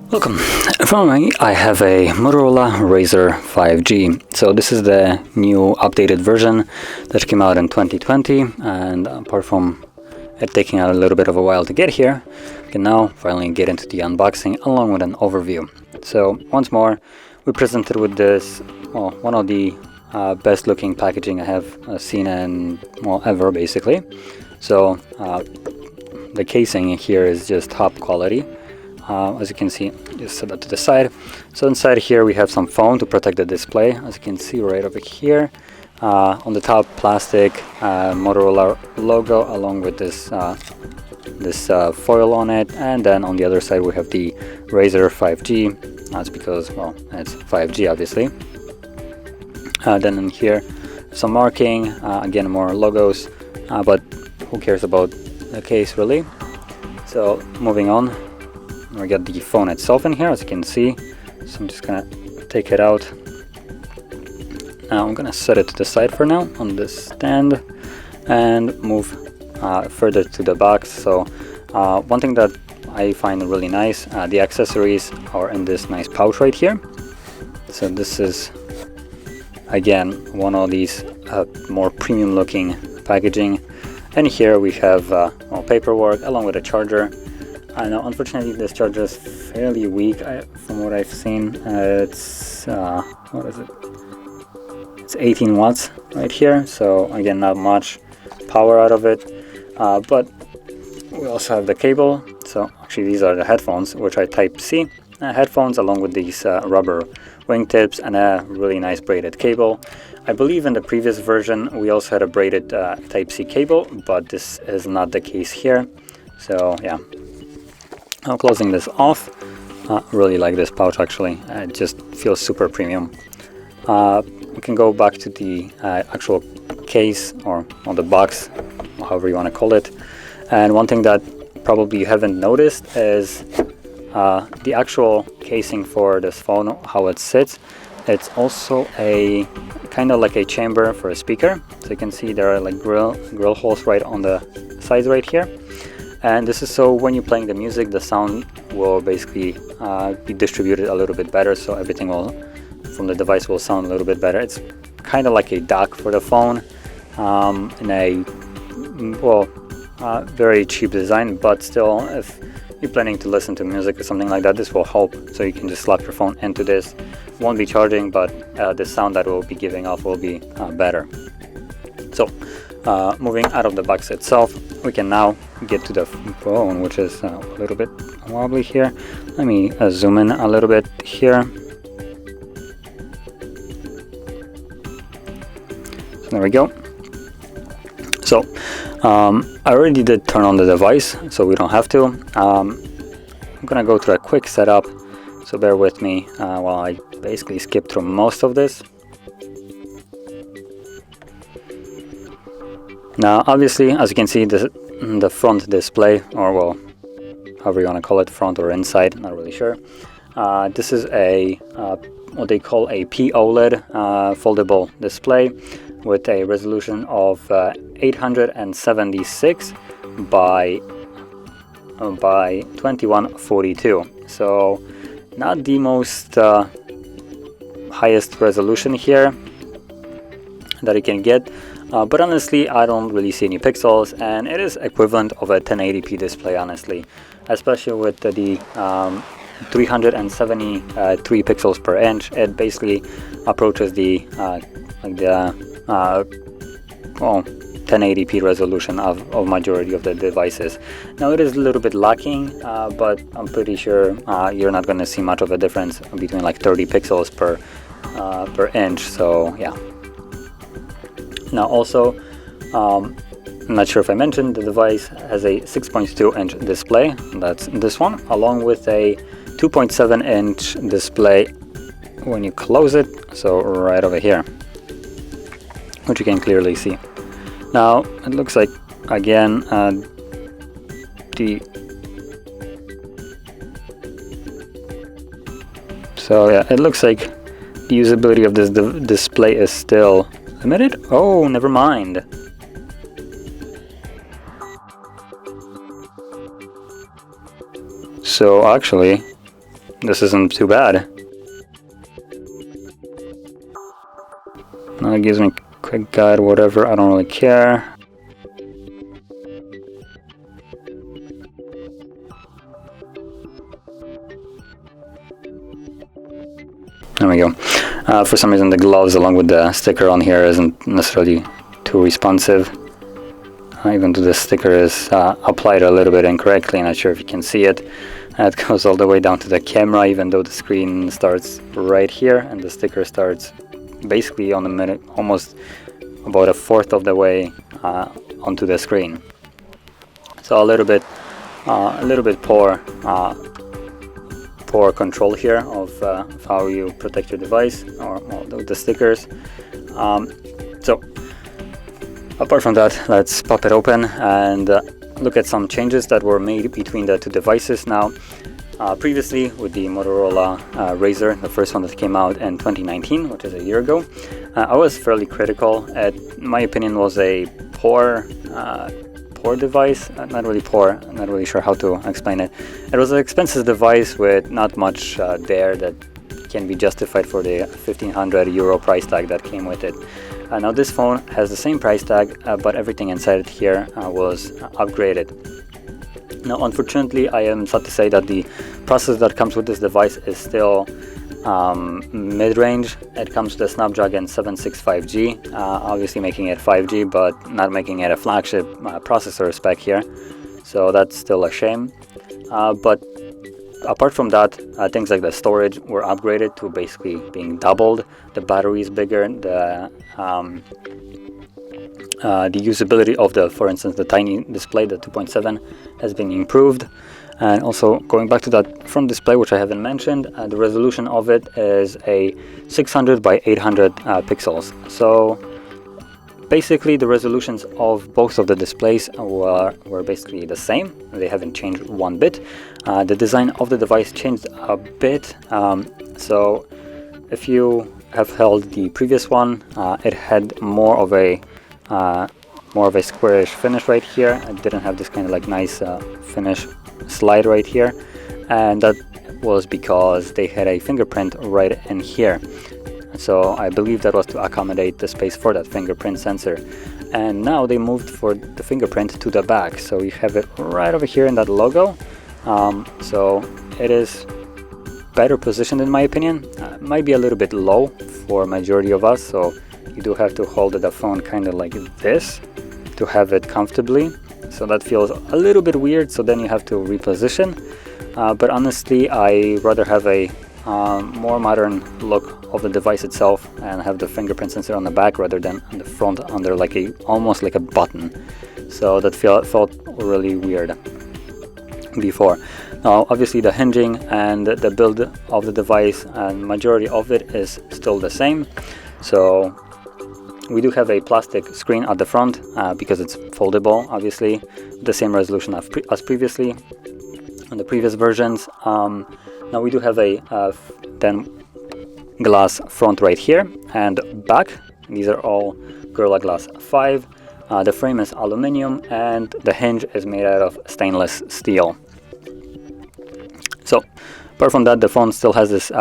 Welcome. Following me, I have a Motorola Razr 5G. So this is the new updated version that came out in 2020, and apart from it taking a little bit of a while to get here, we can now finally get into the unboxing along with an overview. So once more, we presented with this, well, one of the best looking packaging I have seen in, well, ever basically. So the casing here is just top quality. As you can see, just set that to the side. So inside here we have some foam to protect the display, as you can see right over here. On the top, plastic Motorola logo along with this foil on it, and then on the other side we have the Razr 5G. That's because, well, it's 5G obviously. Then in here some marking, again more logos, but who cares about the case really. So moving on, we got the phone itself in here, as you can see. So I'm just gonna take it out. Now I'm gonna set it to the side for now on this stand and move further to the box. So one thing that I find really nice, the accessories are in this nice pouch right here. So this is again one of these more premium looking packaging, and here we have well, paperwork along with a charger. Now unfortunately this charger is fairly weak from what I've seen. It's what is it? It's 18 watts right here, so again not much power out of it, but we also have the cable. So actually these are the headphones, which are Type-C headphones along with these rubber wingtips and a really nice braided cable. I believe in the previous version we also had a braided Type-C cable, but this is not the case here. So yeah. Now closing this off, really like this pouch actually, it just feels super premium. We can go back to the actual case or the box, however you want to call it. And one thing that probably you haven't noticed is the actual casing for this phone, how it sits. It's also a kind of like a chamber for a speaker. So you can see there are like grill holes right on the sides right here. And this is so when you're playing the music, the sound will basically be distributed a little bit better, so everything will from the device will sound a little bit better. It's kind of like a dock for the phone in a, well, very cheap design, but still if you're planning to listen to music or something like that, this will help. So you can just slap your phone into this. Won't be charging, but the sound that will be giving off will be better. So moving out of the box itself, we can now get to the phone, which is a little bit wobbly here. Let me zoom in a little bit here. So there we go. So I already did turn on the device, so we don't have to. I'm gonna go through a quick setup, so bear with me while I basically skip through most of this. Now obviously, as you can see, the front display, or well, however you want to call it, front or inside, not really sure. This is a what they call a POLED foldable display with a resolution of 876 by 2142. So not the most highest resolution here that you can get. But honestly, I don't really see any pixels, and it is equivalent of a 1080p display, honestly, especially with the 373 pixels per inch. It basically approaches the well, 1080p resolution of majority of the devices. Now it is a little bit lacking, but I'm pretty sure you're not going to see much of a difference between like 30 pixels per inch. So yeah. Now also, I'm not sure if I mentioned, the device has a 6.2 inch display, that's this one, along with a 2.7 inch display when you close it, so right over here, which you can clearly see. Now it looks like, again, so yeah, it looks like the usability of this display is still limited. Oh, never mind. So actually, this isn't too bad. Now it gives me a quick guide, whatever, I don't really care. There we go. For some reason the gloves along with the sticker on here isn't necessarily too responsive. Even though the sticker is applied a little bit incorrectly, not sure if you can see it. It goes all the way down to the camera, even though the screen starts right here and the sticker starts basically on the minute, almost about a fourth of the way onto the screen. So a little bit poor control here of how you protect your device or the stickers. So apart from that, let's pop it open and look at some changes that were made between the two devices. Now, previously with the Motorola Razr, the first one that came out in 2019, which is a year ago, I was fairly critical. My opinion was a poor device. Not really poor, I'm not really sure how to explain it. It was an expensive device with not much there that can be justified for the 1,500 euro price tag that came with it. Now this phone has the same price tag, but everything inside it here was upgraded. Now unfortunately, I am sad to say that the processor that comes with this device is still mid-range. It comes with the Snapdragon 765G, obviously making it 5G, but not making it a flagship processor spec here. So that's still a shame. But apart from that, things like the storage were upgraded to basically being doubled. The battery is bigger. The usability of for instance, the tiny display, the 2.7, has been improved. And also going back to that front display, which I haven't mentioned, the resolution of it is a 600 by 800 pixels. So basically the resolutions of both of the displays were basically the same. They haven't changed one bit. The design of the device changed a bit. So if you have held the previous one, it had more of a squarish finish right here. It didn't have this kind of like nice finish slide right here, and that was because they had a fingerprint right in here. So I believe that was to accommodate the space for that fingerprint sensor. And now they moved for the fingerprint to the back, so you have it right over here in that logo. So it is better positioned in my opinion. Might be a little bit low for majority of us, so you do have to hold the phone kind of like this to have it comfortably. So that feels a little bit weird, so then you have to reposition. But honestly, I rather have a more modern look of the device itself and have the fingerprint sensor on the back rather than on the front under like almost like a button. So that felt really weird before. Now obviously the hinging and the build of the device and majority of it is still the same. So we do have a plastic screen at the front because it's foldable, obviously, the same resolution as previously on the previous versions. Now we do have a then glass front right here and back. These are all Gorilla Glass 5. The frame is aluminum and the hinge is made out of stainless steel. So apart from that, the phone still has this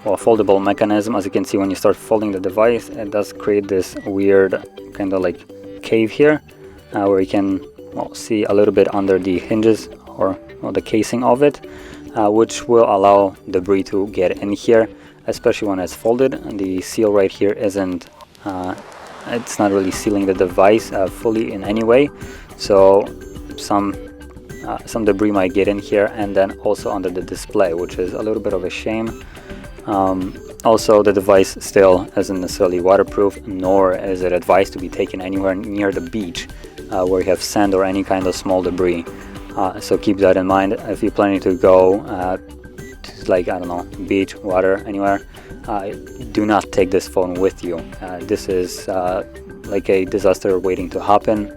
foldable mechanism. As you can see, when you start folding the device, it does create this weird kind of like cave here where you can see a little bit under the hinges or the casing of it, which will allow debris to get in here, especially when it's folded. And the seal right here isn't it's not really sealing the device fully in any way, so some debris might get in here and then also under the display, which is a little bit of a shame. Also, the device still isn't necessarily waterproof, nor is it advised to be taken anywhere near the beach where you have sand or any kind of small debris. So keep that in mind if you're planning to go to, like, I don't know, beach, water, anywhere. Do not take this phone with you. This is like a disaster waiting to happen,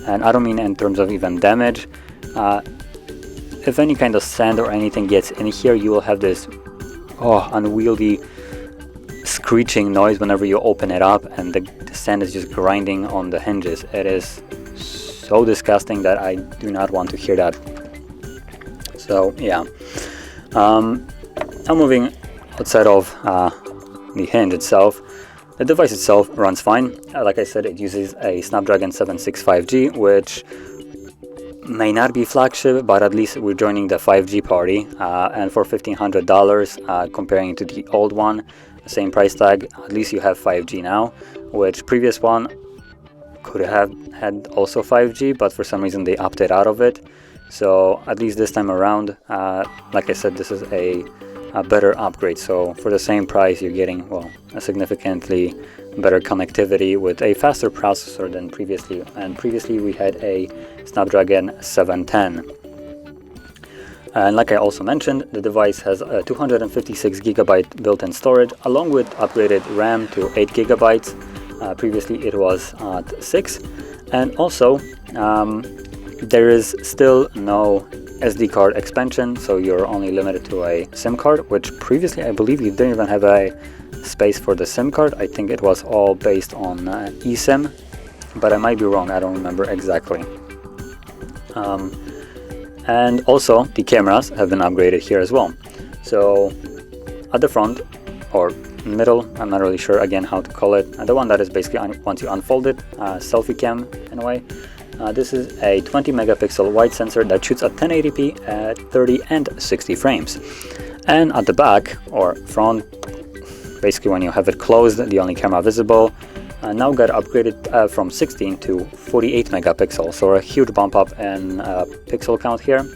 and I don't mean in terms of even damage. If any kind of sand or anything gets in here, you will have this unwieldy screeching noise whenever you open it up, and the sand is just grinding on the hinges. It is so disgusting that I do not want to hear that. So yeah, now moving outside of the hinge itself, the device itself runs fine. Like I said, it uses a Snapdragon 765G, which may not be flagship, but at least we're joining the 5G party, and for $1,500, comparing to the old one, same price tag, at least you have 5G now, which previous one could have had also 5G, but for some reason they opted out of it. So at least this time around, like I said, this is a better upgrade. So for the same price, you're getting, well, a significantly better connectivity with a faster processor than previously. And previously we had a Snapdragon 710. And like I also mentioned, the device has a 256 gigabyte built-in storage, along with upgraded RAM to 8 gigabytes. Previously it was at 6. And also, there is still no SD card expansion, so you're only limited to a SIM card, which previously I believe you didn't even have a space for the SIM card. I think it was all based on eSIM, but I might be wrong, I don't remember exactly. And also the cameras have been upgraded here as well. So at the front or middle, I'm not really sure again how to call it, the one that is basically once you unfold it, selfie cam in a way. This is a 20 megapixel wide sensor that shoots at 1080p at 30 and 60 frames. And at the back or front, basically when you have it closed, the only camera visible now got upgraded from 16 to 48 megapixels, so a huge bump up in pixel count here.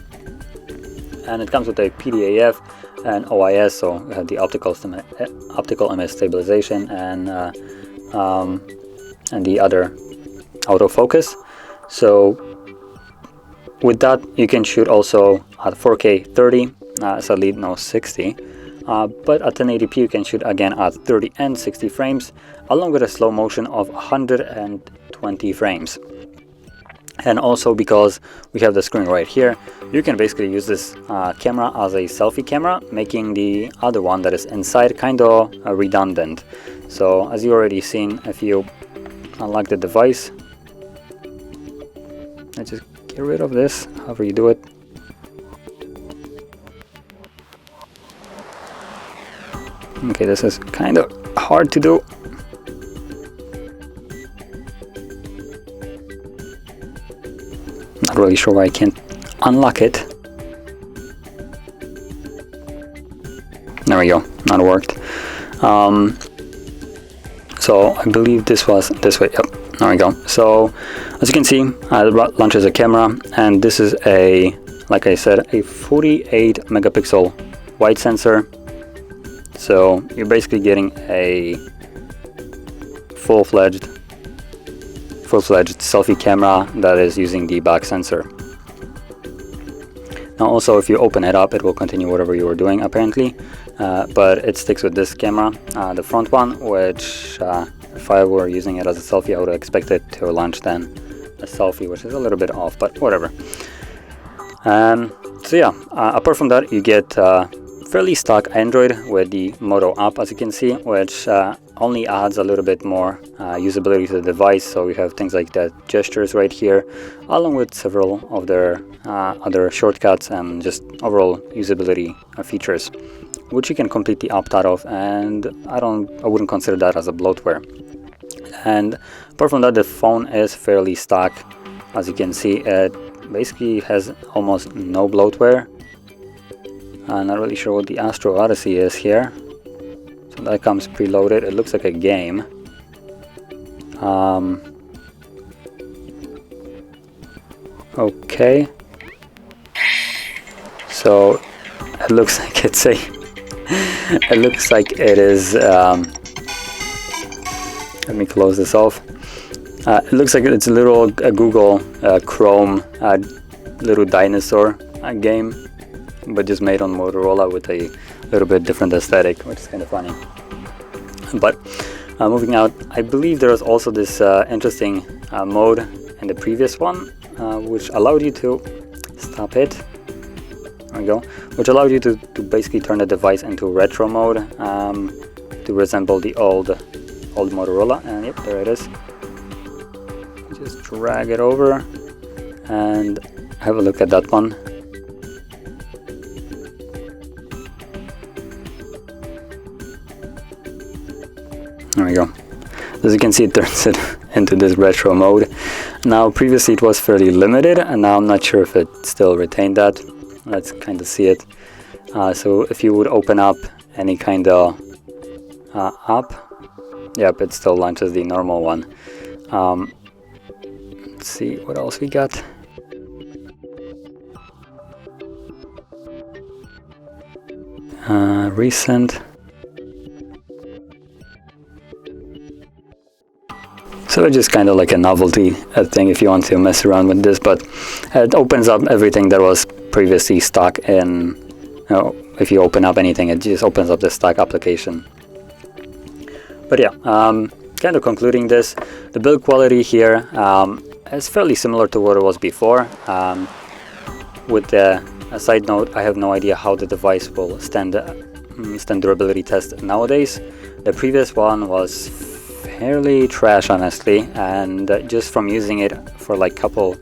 And it comes with a PDAF and OIS, so we have the optical image stabilization and the other autofocus. So with that you can shoot also at 4K 30, sadly no 60, but at 1080p you can shoot again at 30 and 60 frames, along with a slow motion of 120 frames. And also, because we have the screen right here, you can basically use this camera as a selfie camera, making the other one that is inside kind of redundant. So as you already seen, if you unlock the device, let's just get rid of this, however you do it. Okay, this is kind of hard to do. Not really sure why I can't unlock it. There we go, that worked. So I believe this was this way. Yep, there we go. So as you can see, it launches a camera, and this is a, like I said, a 48 megapixel wide sensor. So you're basically getting a full-fledged selfie camera that is using the back sensor. Now also, if you open it up, it will continue whatever you were doing apparently, but it sticks with this camera, the front one, which if I were using it as a selfie, I would expect it to launch then a selfie, which is a little bit off, but whatever. So yeah, apart from that, you get fairly stock Android with the Moto app, as you can see, which only adds a little bit more usability to the device. So we have things like the gestures right here, along with several of their other shortcuts and just overall usability features, which you can completely opt out of, and I wouldn't consider that as a bloatware. And apart from that, the phone is fairly stock. As you can see, it basically has almost no bloatware. I'm not really sure what the Astro Odyssey is here. So that comes preloaded. It looks like a game. Okay. So it looks like it's a. It looks like it is. Let me close this off. It looks like it's a little Google Chrome little dinosaur game, but just made on Motorola with a little bit different aesthetic, which is kind of funny. But moving out, I believe there was also this interesting mode in the previous one, which allowed you to stop it. There we go. Which allowed you to basically turn the device into retro mode to resemble the old Motorola. And yep, there it is. Just drag it over and have a look at that one. There we go. As you can see, it turns it into this retro mode. Now, previously it was fairly limited, and now I'm not sure if it still retained that. Let's kind of see it. So if you would open up any kind of app, yep, it still launches the normal one. Let's see what else we got. Recent. So it's just kind of like a novelty thing if you want to mess around with this, but it opens up everything that was previously stuck in, if you open up anything, it just opens up the stock application. But yeah, kind of concluding this, the build quality here is fairly similar to what it was before. With a side note, I have no idea how the device will stand durability test nowadays. The previous one was fairly trash, honestly, and just from using it for like couple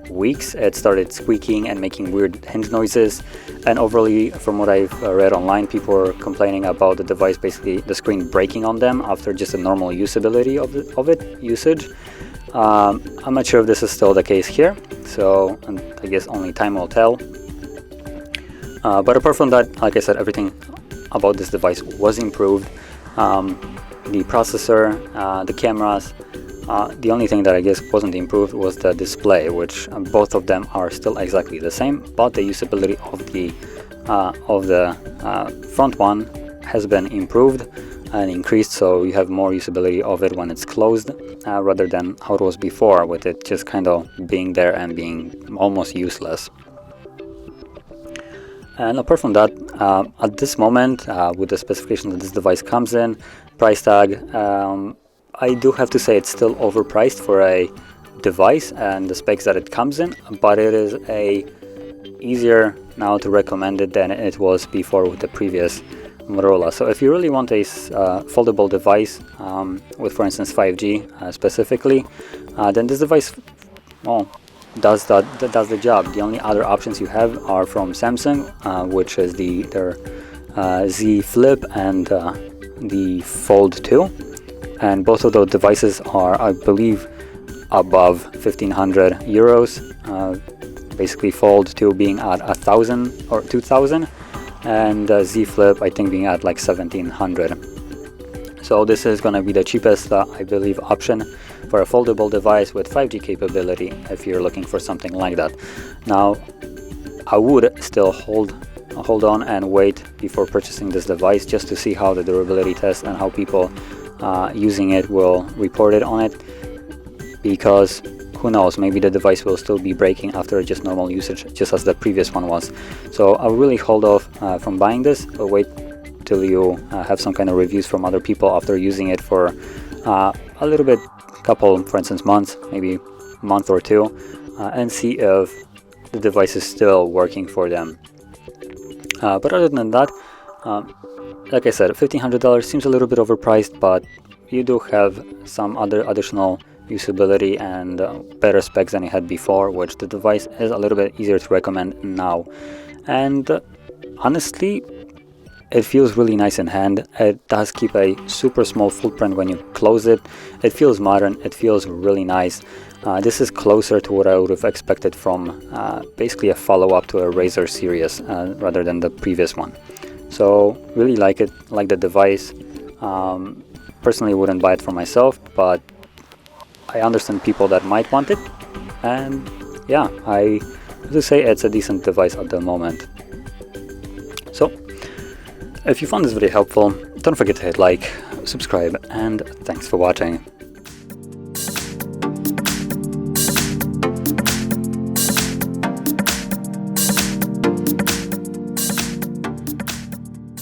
weeks, it started squeaking and making weird hinge noises. And overall, from what I've read online, people were complaining about the device, basically the screen breaking on them after just a normal usability of it usage. I'm not sure if this is still the case here, so I guess only time will tell. But apart from that, like I said, everything about this device was improved. The processor, the cameras, the only thing that I guess wasn't improved was the display, which both of them are still exactly the same, but the usability of the front one has been improved and increased, so you have more usability of it when it's closed, rather than how it was before, with it just kind of being there and being almost useless. And apart from that, at this moment, with the specification that this device comes in, price tag, I do have to say it's still overpriced for a device and the specs that it comes in, but it is easier now to recommend it than it was before with the previous Motorola. So if you really want a foldable device with, for instance, 5G specifically, then this device, well, does the job. The only other options you have are from Samsung, which is their Z Flip and the Fold 2, and both of those devices are, I believe, above 1,500 euros. Basically, Fold 2 being at 1,000 or 2,000, and Z Flip I think being at like 1,700. So this is going to be the cheapest, I believe, option for a foldable device with 5G capability if you're looking for something like that. Now, I would still hold on and wait before purchasing this device just to see how the durability test and how people using it will report it on it, because who knows, maybe the device will still be breaking after just normal usage, just as the previous one was. So I'll really hold off from buying this, but wait till you have some kind of reviews from other people after using it for a little bit, couple, for instance, months, maybe a month or two, and see if the device is still working for them. But other than that, like I said, $1,500 seems a little bit overpriced, but you do have some other additional usability and better specs than you had before, which the device is a little bit easier to recommend now. And honestly, it feels really nice in hand. It does keep a super small footprint when you close it. It feels modern, it feels really nice. This is closer to what I would have expected from basically a follow-up to a Razr series rather than the previous one. So really like it, like the device. Personally wouldn't buy it for myself, but I understand people that might want it, and yeah, I have to say it's a decent device at the moment. So if you found this video helpful, don't forget to hit like, subscribe, and thanks for watching.